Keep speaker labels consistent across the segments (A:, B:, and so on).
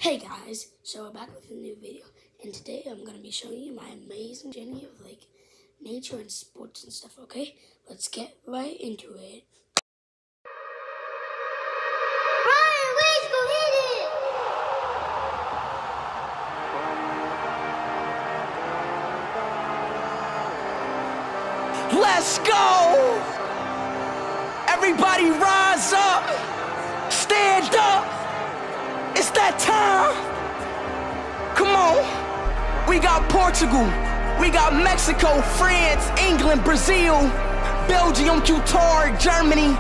A: Hey guys, so we're back with a new video, and today I'm going to be showing you my amazing journey of nature and sports and stuff, okay? Let's get right into it.
B: Ryan, wait, go hit it!
C: Let's go! Everybody rise up! Stand up! It's that time! Come on! We got Portugal, we got Mexico, France, England, Brazil, Belgium, Qatar, Germany,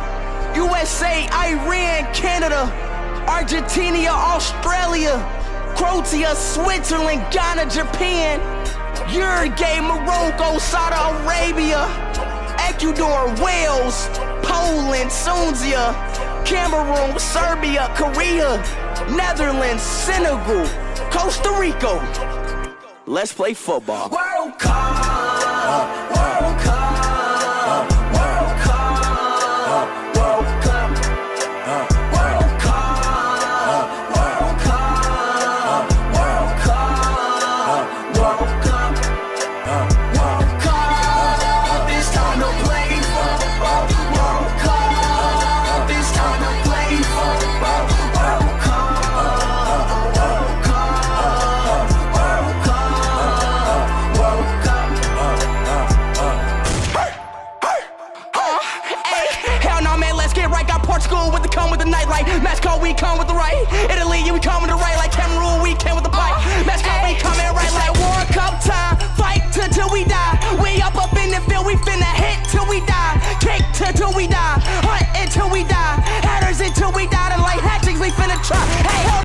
C: USA, Iran, Canada, Argentina, Australia, Croatia, Switzerland, Ghana, Japan, Uruguay, Morocco, Saudi Arabia, Ecuador, Wales, Poland, Tunisia, Cameroon, Serbia, Korea, Netherlands, Senegal, Costa Rica. Let's play football. World Cup, World Cup, World Cup, World Cup, World Cup, World Cup, World Cup, World Cup, World Cup. It's time to play football. World Cup. It's time to play football. World Cup. World Cup. World Cup. World Cup. Hell no, man, let's get right. Got Portugal with the come with the nightlight. Mexico, we come with the right. Italy, we come with the right. Like Cameroon, we came with the pipe. Mexico, we coming right like World Cup time. Fight till we die. We up in the field, we finna hit till we die. Kick till we die. Hunt until we die. Headers until we die. And like hat tricks, we finna try. Hey,